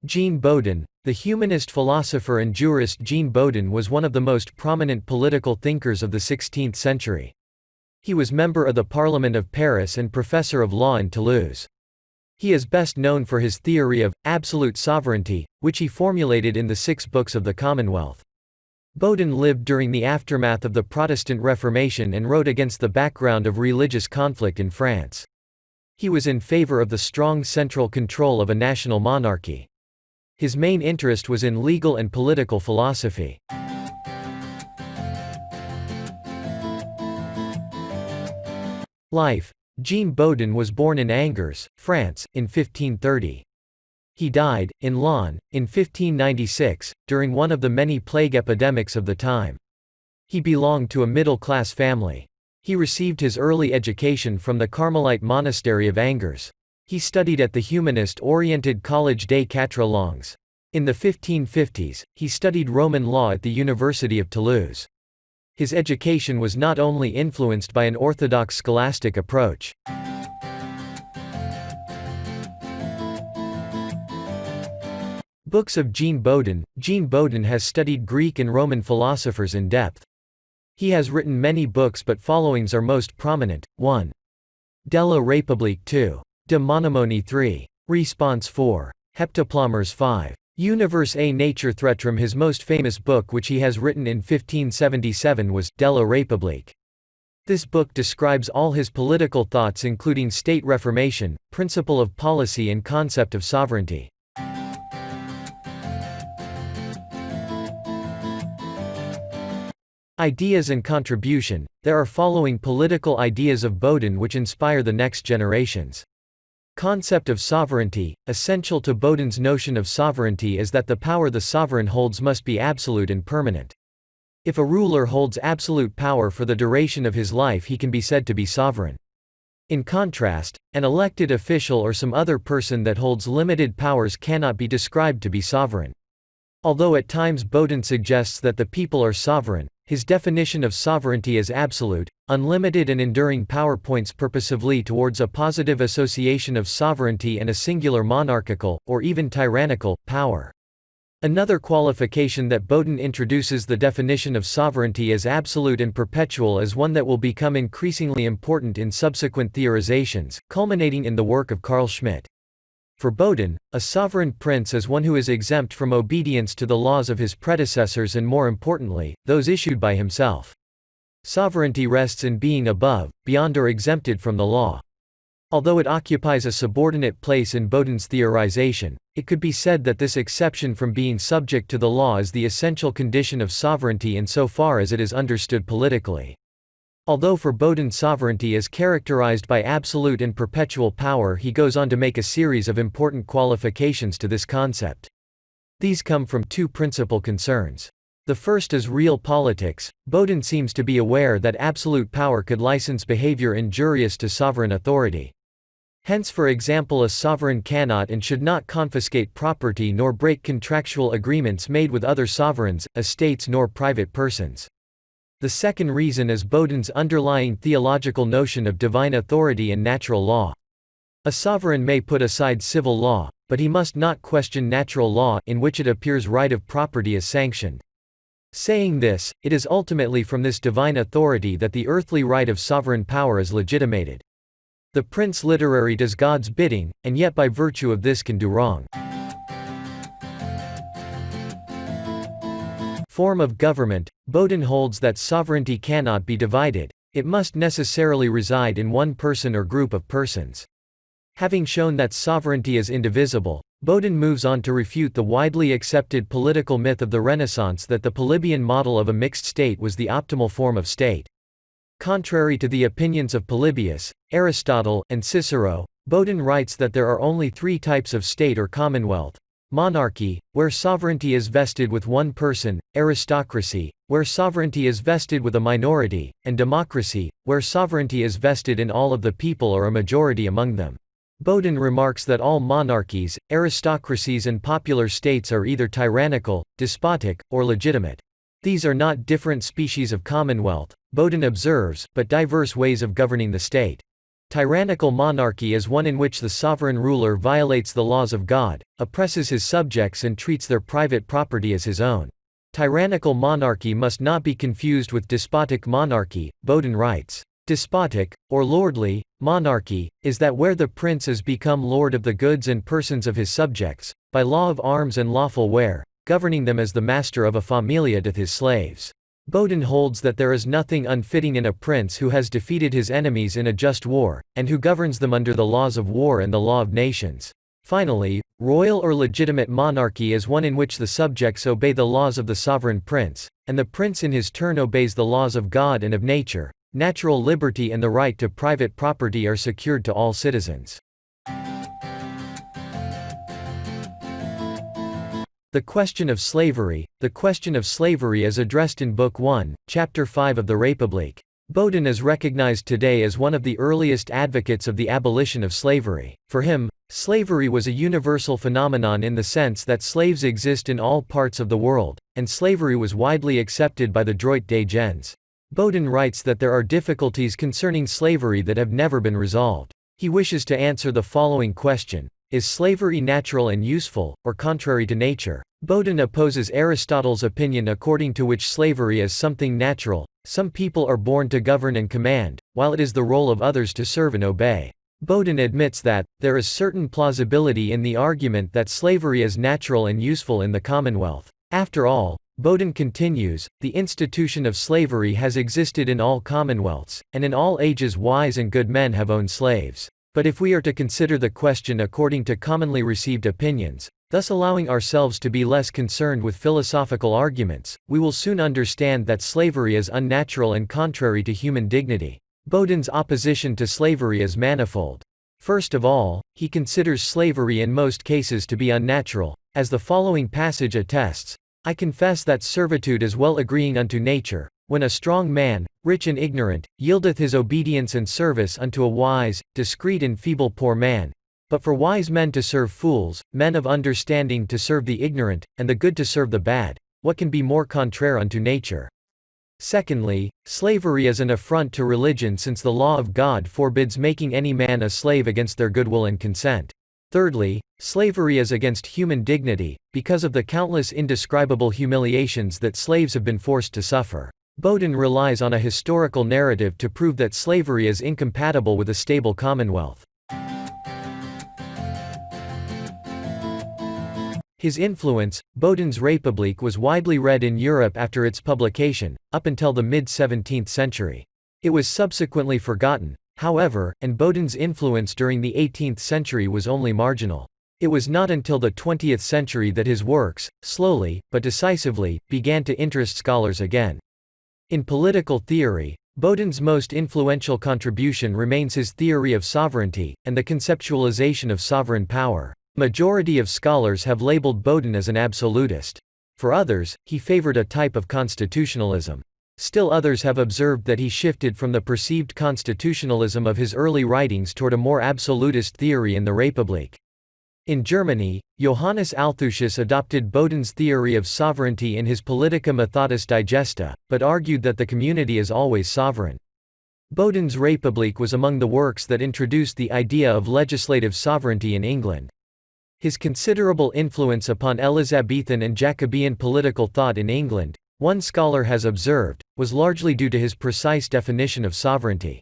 Jean Bodin, the humanist philosopher and jurist Jean Bodin was one of the most prominent political thinkers of the 16th century. He was member of the Parliament of Paris and professor of law in Toulouse. He is best known for his theory of absolute sovereignty, which he formulated in the 6 books of the Commonwealth. Bodin lived during the aftermath of the Protestant Reformation and wrote against the background of religious conflict in France. He was in favor of the strong central control of a national monarchy. His main interest was in legal and political philosophy. Life. Jean Bodin was born in Angers, France, in 1530. He died, in Laon, in 1596, during one of the many plague epidemics of the time. He belonged to a middle-class family. He received his early education from the Carmelite monastery of Angers. He studied at the humanist-oriented Collège des Quatre Langues. In the 1550s, he studied Roman law at the University of Toulouse. His education was not only influenced by an orthodox scholastic approach. Books of Jean Bodin. Jean Bodin has studied Greek and Roman philosophers in depth. He has written many books, but followings are most prominent. 1. De la République. 2. De Monomonie. 3. Response. 4. Heptaplomers. 5. Univers et Nature Thetram. His most famous book, which he has written in 1577, was De la République. This book describes all his political thoughts, including state reformation, principle of policy and concept of sovereignty. Ideas and contribution. There are following political ideas of Bodin which inspire the next generations. Concept of sovereignty. Essential to Bodin's notion of sovereignty is that the power the sovereign holds must be absolute and permanent. If a ruler holds absolute power for the duration of his life, he can be said to be sovereign. In contrast, an elected official or some other person that holds limited powers cannot be described to be sovereign. Although at times Bodin suggests that the people are sovereign, his definition of sovereignty as absolute, unlimited and enduring power points purposively towards a positive association of sovereignty and a singular monarchical, or even tyrannical, power. Another qualification that Bodin introduces the definition of sovereignty as absolute and perpetual is one that will become increasingly important in subsequent theorizations, culminating in the work of Carl Schmitt. For Bodin, a sovereign prince is one who is exempt from obedience to the laws of his predecessors and, more importantly, those issued by himself. Sovereignty rests in being above, beyond or exempted from the law. Although it occupies a subordinate place in Bodin's theorization, it could be said that this exception from being subject to the law is the essential condition of sovereignty insofar as it is understood politically. Although for Bodin sovereignty is characterized by absolute and perpetual power, he goes on to make a series of important qualifications to this concept. These come from 2 principal concerns. The first is real politics. Bodin seems to be aware that absolute power could license behavior injurious to sovereign authority. Hence, for example, a sovereign cannot and should not confiscate property nor break contractual agreements made with other sovereigns, estates nor private persons. The second reason is Bodin's underlying theological notion of divine authority and natural law. A sovereign may put aside civil law, but he must not question natural law, in which it appears right of property is sanctioned. Saying this, it is ultimately from this divine authority that the earthly right of sovereign power is legitimated. The prince literally does God's bidding, and yet by virtue of this can do wrong. Form of government. Bodin holds that sovereignty cannot be divided, it must necessarily reside in one person or group of persons. Having shown that sovereignty is indivisible, Bodin moves on to refute the widely accepted political myth of the Renaissance that the Polybian model of a mixed state was the optimal form of state. Contrary to the opinions of Polybius, Aristotle, and Cicero, Bodin writes that there are only 3 types of state or commonwealth: monarchy, where sovereignty is vested with one person; aristocracy, where sovereignty is vested with a minority; and democracy, where sovereignty is vested in all of the people or a majority among them. Bodin remarks that all monarchies, aristocracies and popular states are either tyrannical, despotic, or legitimate. These are not different species of commonwealth, Bodin observes, but diverse ways of governing the state. Tyrannical monarchy is one in which the sovereign ruler violates the laws of God, oppresses his subjects and treats their private property as his own. Tyrannical monarchy must not be confused with despotic monarchy, Bodin writes. Despotic, or lordly, monarchy, is that where the prince is become lord of the goods and persons of his subjects, by law of arms and lawful wear, governing them as the master of a familia doth his slaves. Bodin holds that there is nothing unfitting in a prince who has defeated his enemies in a just war, and who governs them under the laws of war and the law of nations. Finally, royal or legitimate monarchy is one in which the subjects obey the laws of the sovereign prince, and the prince in his turn obeys the laws of God and of nature. Natural liberty and the right to private property are secured to all citizens. The question of slavery. The question of slavery is addressed in Book 1, Chapter 5 of the République. Bodin is recognized today as one of the earliest advocates of the abolition of slavery. For him, slavery was a universal phenomenon in the sense that slaves exist in all parts of the world, and slavery was widely accepted by the droit des gens. Bodin writes that there are difficulties concerning slavery that have never been resolved. He wishes to answer the following question: is slavery natural and useful, or contrary to nature? Bodin opposes Aristotle's opinion according to which slavery is something natural. Some people are born to govern and command, while it is the role of others to serve and obey. Bodin admits that there is certain plausibility in the argument that slavery is natural and useful in the Commonwealth. After all, Bodin continues, the institution of slavery has existed in all commonwealths, and in all ages wise and good men have owned slaves. But if we are to consider the question according to commonly received opinions, thus allowing ourselves to be less concerned with philosophical arguments, we will soon understand that slavery is unnatural and contrary to human dignity. Bodin's opposition to slavery is manifold. First of all, he considers slavery in most cases to be unnatural, as the following passage attests: I confess that servitude is well agreeing unto nature, when a strong man, rich and ignorant, yieldeth his obedience and service unto a wise, discreet and feeble poor man. But for wise men to serve fools, men of understanding to serve the ignorant, and the good to serve the bad, what can be more contraire unto nature? Secondly, slavery is an affront to religion, since the law of God forbids making any man a slave against their good will and consent. Thirdly, slavery is against human dignity, because of the countless indescribable humiliations that slaves have been forced to suffer. Bodin relies on a historical narrative to prove that slavery is incompatible with a stable commonwealth. His influence, Bodin's République was widely read in Europe after its publication, up until the mid-17th century. It was subsequently forgotten, however, and Bodin's influence during the 18th century was only marginal. It was not until the 20th century that his works, slowly, but decisively, began to interest scholars again. In political theory, Bodin's most influential contribution remains his theory of sovereignty, and the conceptualization of sovereign power. Majority of scholars have labeled Bodin as an absolutist. For others, he favored a type of constitutionalism. Still others have observed that he shifted from the perceived constitutionalism of his early writings toward a more absolutist theory in the République. In Germany, Johannes Althusius adopted Bodin's theory of sovereignty in his Politica Methodus Digesta, but argued that the community is always sovereign. Bodin's République was among the works that introduced the idea of legislative sovereignty in England. His considerable influence upon Elizabethan and Jacobean political thought in England, one scholar has observed, was largely due to his precise definition of sovereignty.